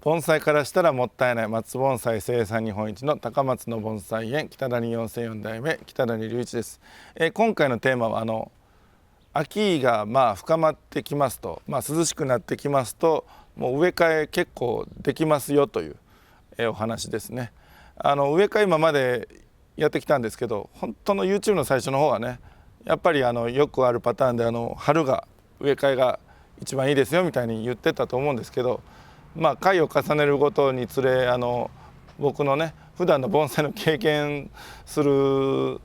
盆栽からしたらもったいない松盆栽生産日本一の高松の盆栽園北谷4世4代目北谷隆一です。今回のテーマは秋が深まってきますと、涼しくなってきますともう植え替え結構できますよという、お話ですね。植え替え今までやってきたんですけど、本当の YouTube の最初の方はね、やっぱりよくあるパターンで春が植え替えが一番いいですよみたいに言ってたと思うんですけど、回を重ねるごとにつれ僕のね普段の盆栽の経験する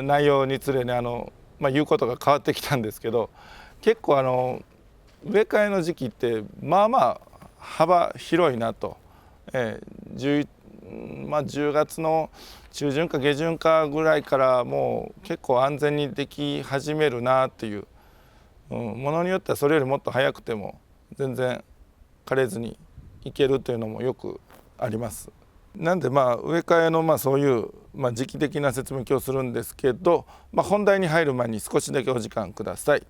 内容につれね言うことが変わってきたんですけど、結構植え替えの時期って幅広いなと、10月の中旬か下旬かぐらいからもう結構安全にでき始めるなっていう、ものによってはそれよりもっと早くても全然枯れずにいけるというのもよくあります。なんで植え替えのそういう時期的な説明を今日するんですけど、本題に入る前に少しだけお時間ください。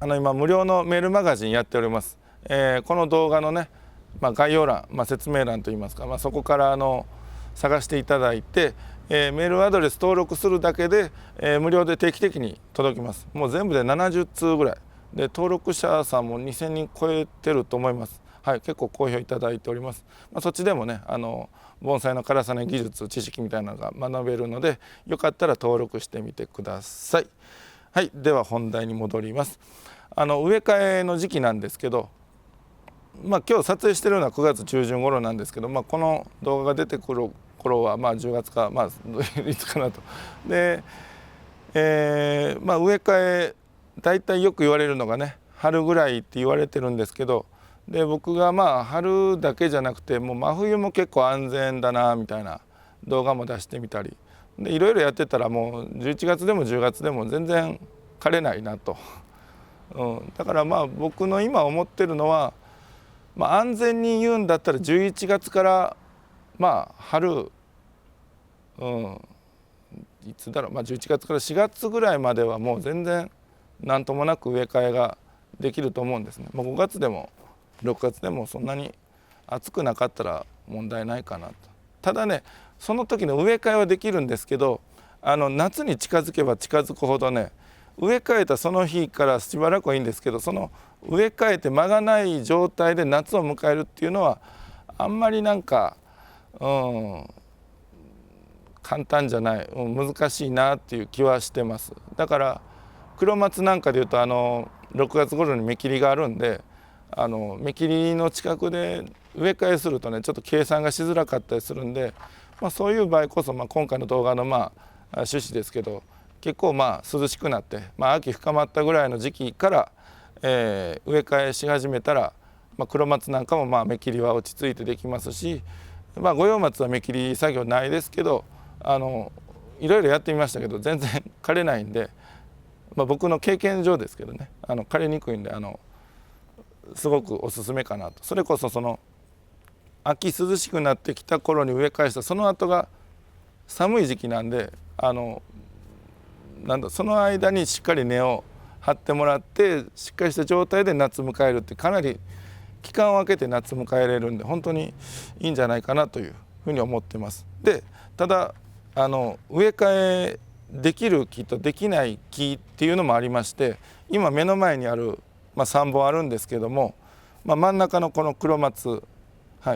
今無料のメールマガジンやっております。この動画のね、概要欄、説明欄といいますか、そこから探していただいて、メールアドレス登録するだけで、無料で定期的に届きます。もう全部で70通ぐらいで登録者さんも2000人超えてると思います。はい、結構好評いただいております。そっちでもね盆栽の枯らさない技術知識みたいなのが学べるので、よかったら登録してみてください。はい、では本題に戻ります。植え替えの時期なんですけど、今日撮影してるのは9月中旬頃なんですけど、この動画が出てくる頃は10月かいつかなと。で、植え替え大体よく言われるのがね春ぐらいって言われてるんですけど、で僕が春だけじゃなくてもう真冬も結構安全だなみたいな動画も出してみたりで、いろいろやってたらもう11月でも10月でも全然枯れないなと、だから僕の今思ってるのは、安全に言うんだったら11月から春、いつだろう、11月から4月ぐらいまではもう全然何ともなく植え替えができると思うんですね。5月でも6月でもそんなに暑くなかったら問題ないかなと。ただねその時の植え替えはできるんですけど、夏に近づけば近づくほどね、植え替えたその日からしばらくはいいんですけど、その植え替えて間がない状態で夏を迎えるっていうのはあんまり簡単じゃない、難しいなっていう気はしてます。だから黒松なんかでいうと6月頃に芽切りがあるんで、芽切りの近くで植え替えするとねちょっと計算がしづらかったりするんで、そういう場合こそ、今回の動画の趣旨ですけど、結構涼しくなって、秋深まったぐらいの時期から、植え替えし始めたら、黒松なんかも芽切りは落ち着いてできますし、五葉松は芽切り作業ないですけどいろいろやってみましたけど全然枯れないんで、僕の経験上ですけどね枯れにくいんですごくおすすめかなと。それこそ秋涼しくなってきた頃に植え替えしたその後が寒い時期なんでその間にしっかり根を張ってもらってしっかりした状態で夏迎えるってかなり期間を空けて夏迎えれるんで本当にいいんじゃないかなというふうに思ってます。でただ植え替えできる木とできない木っていうのもありまして、今目の前にある、3本あるんですけども、真ん中のこの黒松、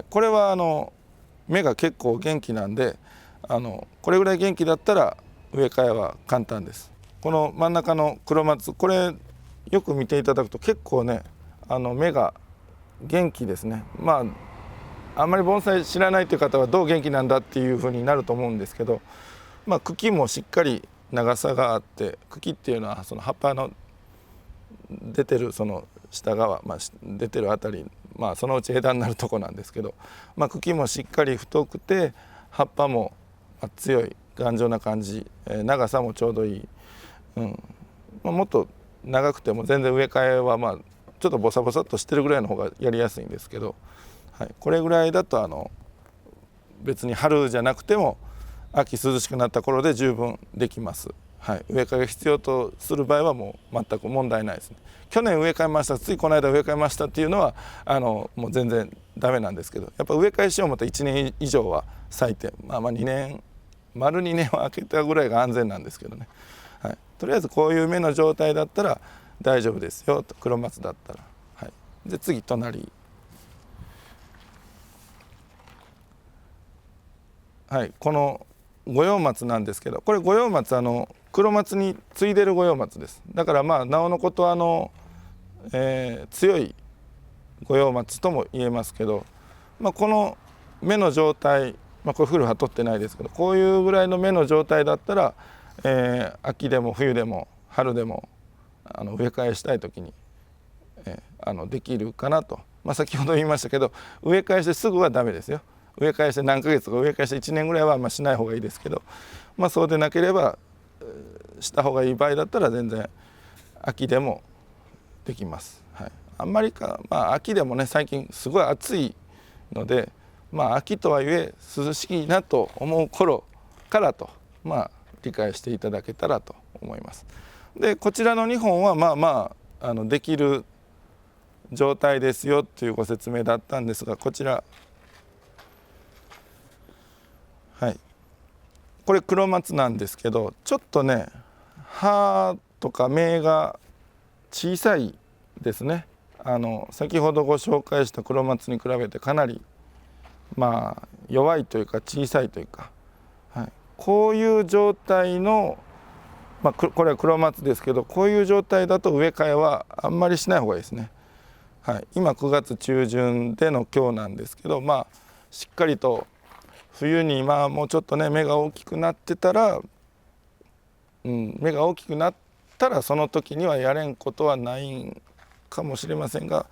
これは芽が結構元気なんでこれぐらい元気だったら植え替えは簡単です。この真ん中の黒松、これよく見ていただくと結構ね芽が元気ですね。あんまり盆栽知らないという方はどう元気なんだっていうふうになると思うんですけど、茎もしっかり長さがあって、茎っていうのはその葉っぱの出てるその下側、出てるあたり、そのうち枝になるとこなんですけど、茎もしっかり太くて葉っぱも強い頑丈な感じ、長さもちょうどいい、もっと長くても全然植え替えはちょっとボサボサっとしてるぐらいの方がやりやすいんですけど、これぐらいだと別に春じゃなくても秋涼しくなった頃で十分できます。はい、植え替えが必要とする場合はもう全く問題ないですね。去年植え替えました、ついこの間植え替えましたっていうのはもう全然ダメなんですけど、やっぱ植え替えしようもったら1年以上は最低、2年丸2年は空けたぐらいが安全なんですけどね、はい、とりあえずこういう芽の状態だったら大丈夫ですよと、黒松だったら。はい、で次隣、はい、この五葉松なんですけど、これ五葉松黒松に継いでる五葉松です。だからなおのこと強い五葉松とも言えますけど、この芽の状態、これフルは取ってないですけど、こういうぐらいの芽の状態だったら、秋でも冬でも春でも植え替えしたい時に、できるかなと。先ほど言いましたけど、植え替えしてすぐはダメですよ。植え替えして何ヶ月か、植え替えして1年ぐらいはしない方がいいですけど、そうでなければした方がいい場合だったら全然秋でもできます。はい、あんまり秋でもね、最近すごい暑いので、秋とはいえ涼しいなと思う頃からと理解していただけたらと思います。でこちらの2本はできる状態ですよというご説明だったんですが、こちら、はい、これ黒松なんですけど、ちょっとね葉とか芽が小さいですね。先ほどご紹介した黒松に比べてかなり弱いというか小さいというか、はい、こういう状態の、これは黒松ですけど、こういう状態だと植え替えはあんまりしない方がいいですね。はい、今9月中旬での今日なんですけど、しっかりと冬にもうちょっとね芽が大きくなってたら、芽が大きくなったらその時にはやれんことはないんかもしれませんが、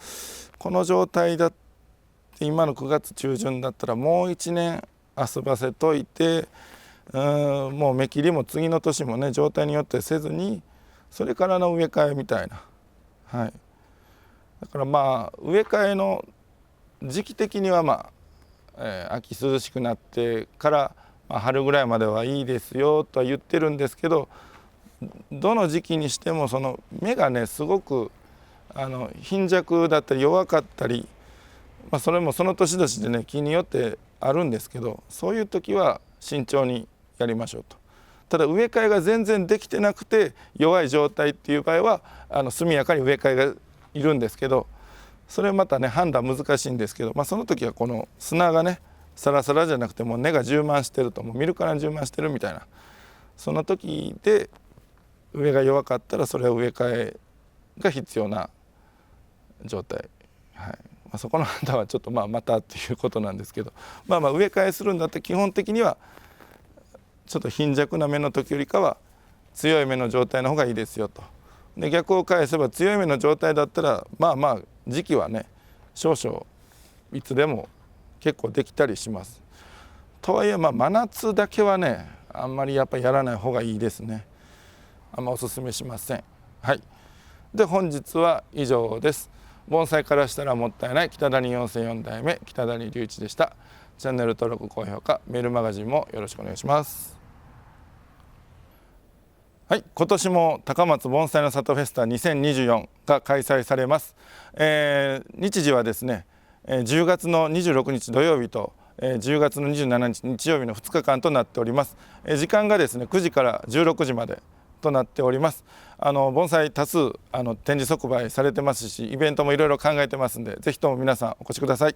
この状態だって今の9月中旬だったらもう1年遊ばせといて、もう芽切りも次の年もね状態によってせずに、それからの植え替えみたいな。はい、だから植え替えの時期的には秋涼しくなってから春ぐらいまではいいですよとは言ってるんですけど、どの時期にしてもその芽がねすごく貧弱だったり弱かったり、それもその年々でね木によってあるんですけど、そういう時は慎重にやりましょうと。ただ植え替えが全然できてなくて弱い状態っていう場合は速やかに植え替えがいるんですけど、それまたね判断難しいんですけど、その時はこの砂がねサラサラじゃなくてもう根が充満してると、もう見るから充満してるみたいな、その時で上が弱かったらそれは植え替えが必要な状態。はい、そこの判断はちょっとまたということなんですけど、植え替えするんだって基本的にはちょっと貧弱な芽の時よりかは強い芽の状態の方がいいですよと。で逆を返せば強い芽の状態だったら時期はね少々いつでも結構できたりします。とはいえ真夏だけはねあんまりやっぱりやらない方がいいですね。あんまおすすめしません。はい、で本日は以上です。盆栽からしたらもったいない北谷4世4代目北谷隆一でした。チャンネル登録高評価メールマガジンもよろしくお願いします。はい、今年も高松盆栽の里フェスタ2024が開催されます。日時はですね10月の26日土曜日と10月の27日日曜日の2日間となっております。時間がですね9時から16時までとなっております。盆栽多数展示即売されてますし、イベントもいろいろ考えてますんで、ぜひとも皆さんお越しください。